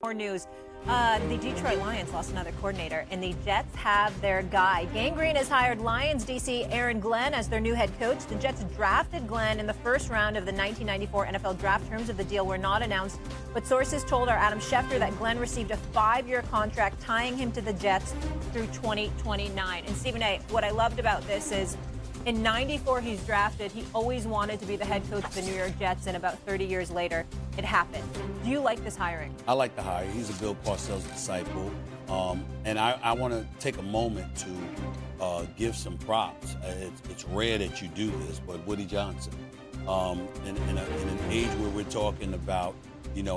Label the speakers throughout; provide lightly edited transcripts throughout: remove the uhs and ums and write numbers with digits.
Speaker 1: More news. The Detroit Lions lost another coordinator, and the Jets have their guy. Gang Green has hired Lions DC Aaron Glenn as their new head coach. The Jets drafted Glenn in the first round of the 1994 NFL draft. Terms of the deal were not announced, but sources told our Adam Schefter that Glenn received a 5-year contract tying him to the Jets through 2029. And Stephen A., what I loved about this is in 94 he's drafted. He always wanted to be the head coach of the New York Jets, and about 30 years later, it happened. Do you like this hiring?
Speaker 2: I like the hire. He's a Bill Parcells disciple. And I want to take a moment to give some props. It's rare that you do this, but Woody Johnson, in an age where we're talking about,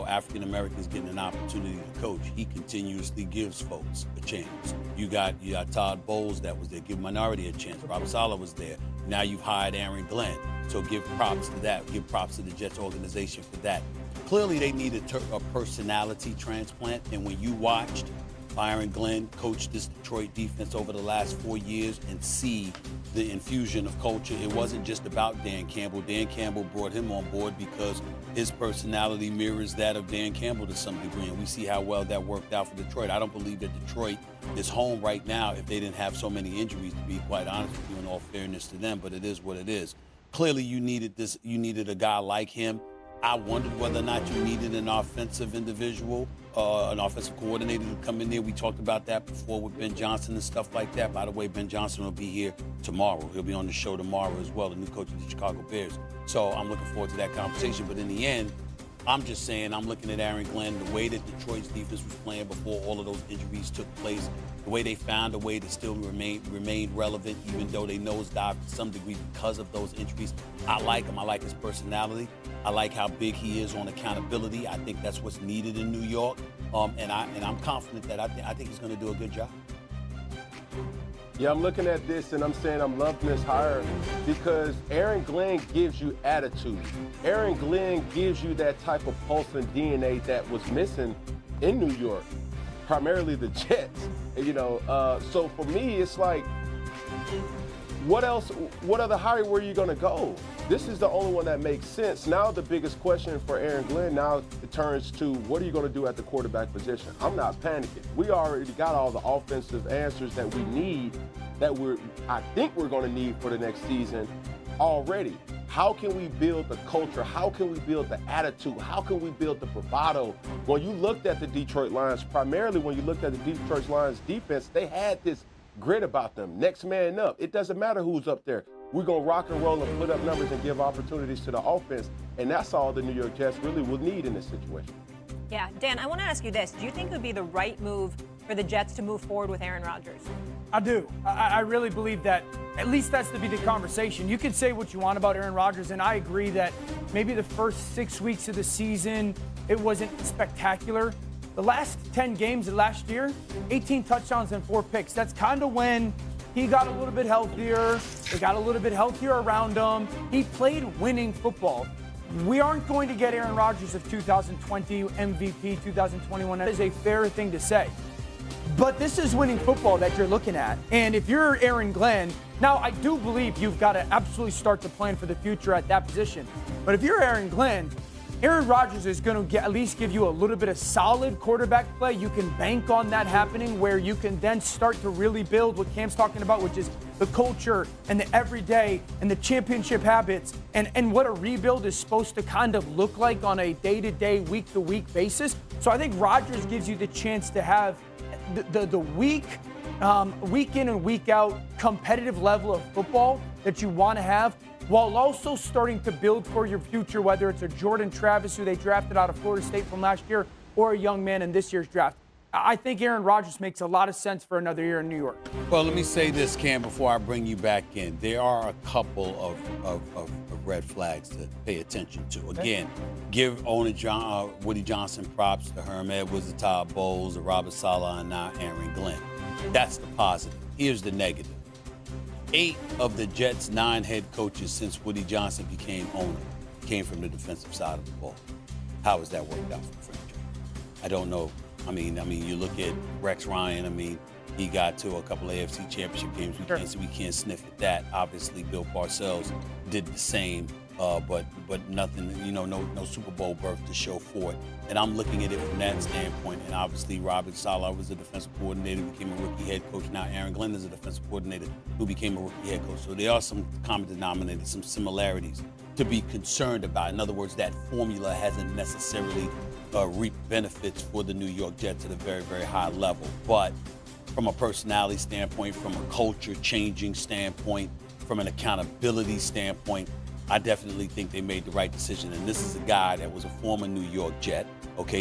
Speaker 2: African Americans getting an opportunity to coach, he continuously gives folks a chance. You got Todd Bowles that was there, give minority a chance. Robert Saleh was there. Now you've hired Aaron Glenn. So give props to that. Give props to the Jets organization for that. Clearly, they needed a personality transplant, and when you watched Aaron Glenn coach this Detroit defense over the last 4 years and see the infusion of culture, it wasn't just about Dan Campbell. Dan Campbell brought him on board because his personality mirrors that of Dan Campbell to some degree, and we see how well that worked out for Detroit. I don't believe that Detroit is home right now if they didn't have so many injuries, to be quite honest with you, in all fairness to them, but it is what it is. Clearly, you needed a guy like him. I wondered whether or not you needed an offensive individual, an offensive coordinator to come in there. We talked about that before with Ben Johnson and stuff like that. By the way, Ben Johnson will be here tomorrow. He'll be on the show tomorrow as well, the new coach of the Chicago Bears. So I'm looking forward to that conversation. But in the end, I'm just saying, I'm looking at Aaron Glenn, the way that Detroit's defense was playing before all of those injuries took place, the way they found a way to still remain relevant, even though they nosedived to some degree because of those injuries. I like him. I like his personality. I like how big he is on accountability. I think that's what's needed in New York. And I'm confident that I think he's going to do a good job.
Speaker 3: Yeah, I'm looking at this and I'm saying I'm loving this hire because Aaron Glenn gives you attitude. Aaron Glenn gives you that type of pulse and DNA that was missing in New York, primarily the Jets. So for me, it's like, what else? What other hire were you going to go? This is the only one that makes sense. Now the biggest question for Aaron Glenn, now it turns to what are you going to do at the quarterback position? I'm not panicking. We already got all the offensive answers that we need, I think we're going to need for the next season already. How can we build the culture? How can we build the attitude? How can we build the bravado? When you looked at the Detroit Lions, primarily when you looked at the Detroit Lions defense, they had this grit about them. Next man up. It doesn't matter who's up there. We're going to rock and roll and put up numbers and give opportunities to the offense. And that's all the New York Jets really will need in this situation.
Speaker 1: Yeah, Dan, I want to ask you this. Do you think it would be the right move for the Jets to move forward with Aaron Rodgers?
Speaker 4: I do. I really believe that at least that's to be the conversation. You can say what you want about Aaron Rodgers, and I agree that maybe the first 6 weeks of the season, it wasn't spectacular. The last 10 games of last year, 18 touchdowns and 4 picks. That's kind of when he got a little bit healthier. They got a little bit healthier around him. He played winning football. We aren't going to get Aaron Rodgers of 2020 MVP, 2021. That is a fair thing to say. But this is winning football that you're looking at. And if you're Aaron Glenn, now I do believe you've got to absolutely start to plan for the future at that position. But if you're Aaron Glenn, Aaron Rodgers is going to at least give you a little bit of solid quarterback play. You can bank on that happening where you can then start to really build what Cam's talking about, which is the culture and the everyday and the championship habits and what a rebuild is supposed to kind of look like on a day-to-day, week-to-week basis. So I think Rodgers gives you the chance to have the week in and week out competitive level of football that you want to have, while also starting to build for your future, whether it's a Jordan Travis, who they drafted out of Florida State from last year, or a young man in this year's draft. I think Aaron Rodgers makes a lot of sense for another year in New York.
Speaker 2: Well, let me say this, Cam, before I bring you back in. There are a couple of red flags to pay attention to. Again, give owner Woody Johnson props, to Herm Edwards, the Todd Bowles, the Robert Saleh, and now Aaron Glenn. That's the positive. Here's the negative. 8 of the Jets' 9 head coaches since Woody Johnson became owner came from the defensive side of the ball. How has that worked out for the franchise? I don't know. I mean, you look at Rex Ryan. He got to a couple of AFC championship games. We can't sniff at that. Obviously, Bill Parcells did the same. but nothing, no Super Bowl berth to show for it. And I'm looking at it from that standpoint. And obviously, Robert Saleh was a defensive coordinator, became a rookie head coach. Now Aaron Glenn is a defensive coordinator who became a rookie head coach. So there are some common denominators, some similarities to be concerned about. In other words, that formula hasn't necessarily reaped benefits for the New York Jets at a very, very high level. But from a personality standpoint, from a culture changing standpoint, from an accountability standpoint, I definitely think they made the right decision. And this is a guy that was a former New York Jet,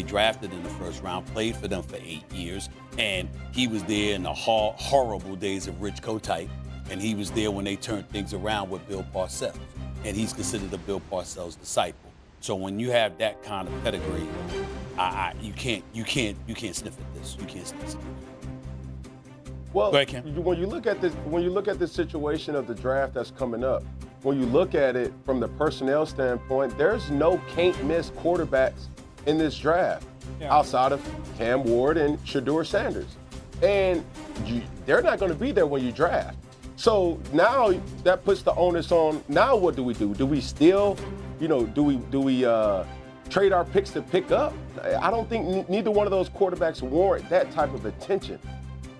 Speaker 2: drafted in the first round, played for them for 8 years. And he was there in the horrible days of Rich Kotite. And he was there when they turned things around with Bill Parcells. And he's considered a Bill Parcells disciple. So when you have that kind of pedigree, you can't sniff at this. You can't sniff at it.
Speaker 3: Well,
Speaker 2: Go ahead, Ken.
Speaker 3: when you look at this situation of the draft that's coming up, when you look at it from the personnel standpoint, there's no can't-miss quarterbacks in this draft outside of Cam Ward and Shedeur Sanders. And they're not going to be there when you draft. So now that puts the onus on, now what do we do? Do we still, do we trade our picks to pick up? I don't think neither one of those quarterbacks warrant that type of attention.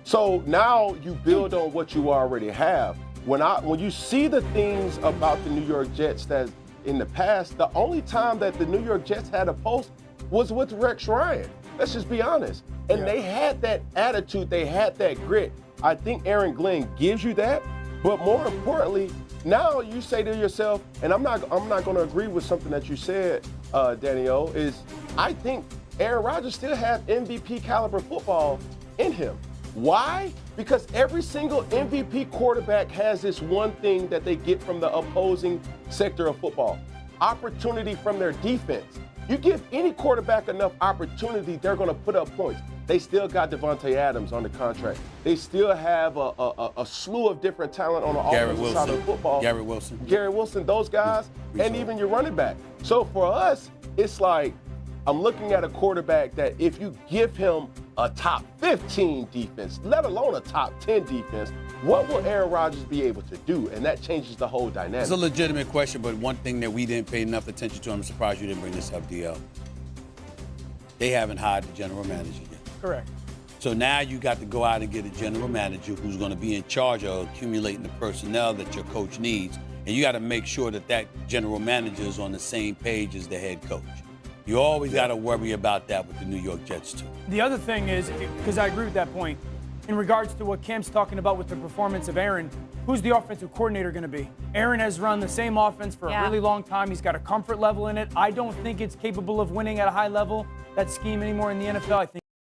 Speaker 3: So now you build on what you already have. When you see the things about the New York Jets that in the past, the only time that the New York Jets had a pulse was with Rex Ryan. Let's just be honest. And they had that attitude, they had that grit. I think Aaron Glenn gives you that. But more importantly, now you say to yourself, and I'm not going to agree with something that you said, Daniel, is I think Aaron Rodgers still has MVP caliber football in him. Why? Because every single MVP quarterback has this one thing that they get from the opposing sector of football: opportunity from their defense. You give any quarterback enough opportunity, they're going to put up points. They still got Devontae Adams on the contract. They still have a slew of different talent on the offensive side of football.
Speaker 2: Gary Wilson,
Speaker 3: those guys, and even your running back. So for us, it's like I'm looking at a quarterback that if you give him a top 15 defense, let alone a top 10 defense, what will Aaron Rodgers be able to do? And that changes the whole dynamic.
Speaker 2: It's a legitimate question, but one thing that we didn't pay enough attention to, I'm surprised you didn't bring this up, DL. They haven't hired the general manager yet.
Speaker 4: Correct.
Speaker 2: So now you got to go out and get a general manager who's going to be in charge of accumulating the personnel that your coach needs. And you got to make sure that that general manager is on the same page as the head coach. You always got to worry about that with the New York Jets, too.
Speaker 4: The other thing is, because I agree with that point, in regards to what Cam's talking about with the performance of Aaron, who's the offensive coordinator going to be? Aaron has run the same offense for a really long time. He's got a comfort level in it. I don't think it's capable of winning at a high level, that scheme, anymore in the NFL. I think